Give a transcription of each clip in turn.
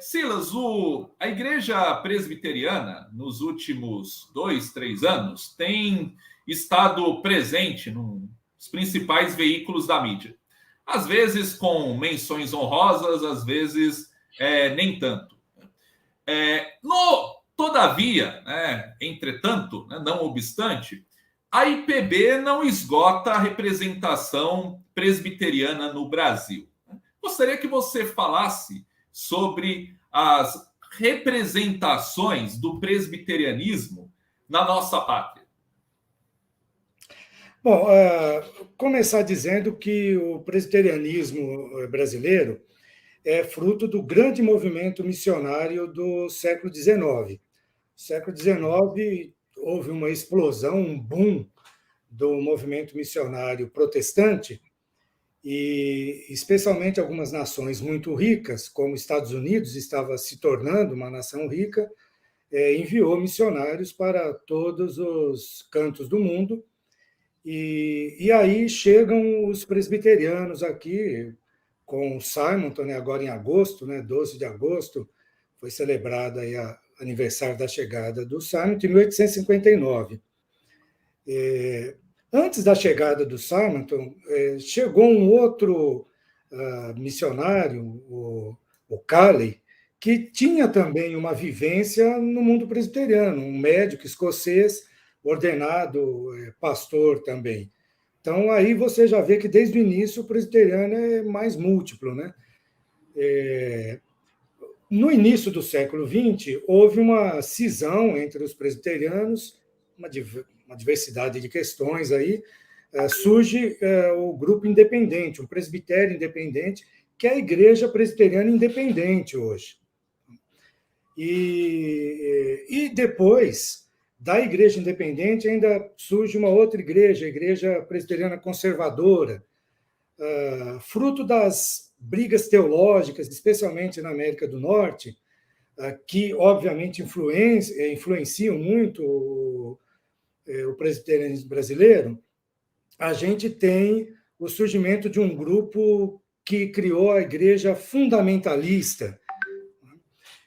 Silas, a Igreja Presbiteriana, nos últimos 2, 3 anos, tem estado presente nos principais veículos da mídia. Às vezes com menções honrosas, às vezes nem tanto. Todavia, entretanto, não obstante, a IPB não esgota a representação presbiteriana no Brasil. Gostaria que você falasse sobre as representações do presbiterianismo na nossa pátria. Bom, começar dizendo que o presbiterianismo brasileiro é fruto do grande movimento missionário do século XIX. No século XIX houve uma explosão, um boom do movimento missionário protestante, e especialmente algumas nações muito ricas, como Estados Unidos estava se tornando uma nação rica, enviou missionários para todos os cantos do mundo, e aí chegam os presbiterianos aqui, com o Simonton, agora em agosto, 12 de agosto, foi celebrado aí o aniversário da chegada do Simonton, em 1859. Antes da chegada do Simonton, chegou um outro missionário, o Calley, que tinha também uma vivência no mundo presbiteriano, um médico escocês, ordenado pastor também. Então, aí você já vê que, desde o início, o presbiteriano é mais múltiplo, né? No início do século XX, houve uma cisão entre os presbiterianos, uma diversidade de questões aí, surge o grupo independente, um presbitério independente, que é a Igreja Presbiteriana Independente hoje. E depois da Igreja Independente ainda surge uma outra igreja, a Igreja Presbiteriana Conservadora, fruto das brigas teológicas, especialmente na América do Norte, que obviamente influenciam muito o presbiterianismo brasileiro. A gente tem o surgimento de um grupo que criou a Igreja Fundamentalista.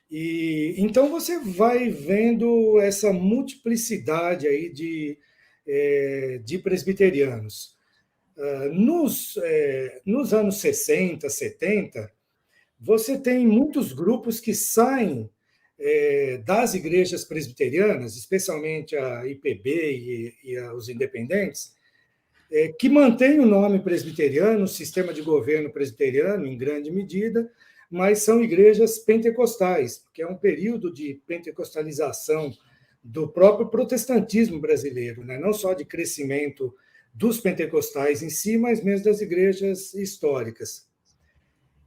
E então você vai vendo essa multiplicidade aí de presbiterianos. Nos anos 60, 70, você tem muitos grupos que saem das igrejas presbiterianas, especialmente a IPB e os independentes, que mantêm o nome presbiteriano, o sistema de governo presbiteriano, em grande medida, mas são igrejas pentecostais, porque é um período de pentecostalização do próprio protestantismo brasileiro, né? Não só de crescimento dos pentecostais em si, mas mesmo das igrejas históricas.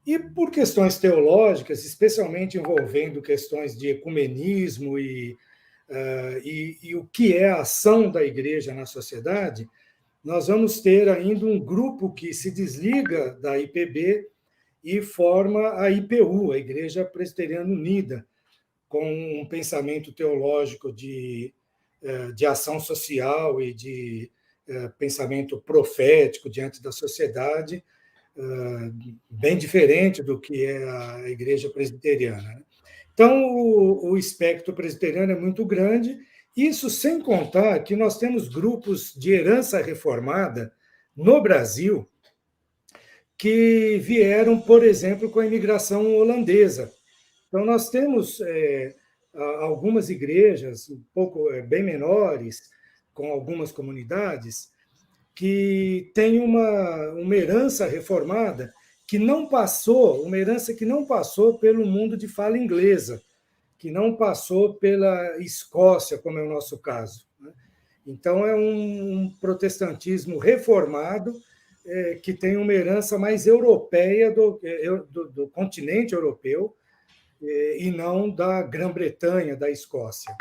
E por questões teológicas, especialmente envolvendo questões de ecumenismo e o que é a ação da igreja na sociedade, nós vamos ter ainda um grupo que se desliga da IPB e forma a IPU, a Igreja Presbiteriana Unida, com um pensamento teológico de ação social e de pensamento profético diante da sociedade, bem diferente do que é a Igreja Presbiteriana. Então, o espectro presbiteriano é muito grande, isso sem contar que nós temos grupos de herança reformada no Brasil que vieram, por exemplo, com a imigração holandesa. Então, nós temos algumas igrejas, bem menores, com algumas comunidades, que têm uma herança reformada uma herança que não passou pelo mundo de fala inglesa, que não passou pela Escócia, como é o nosso caso. Então, é um protestantismo reformado, que tem uma herança mais europeia do continente europeu, e não da Grã-Bretanha, da Escócia.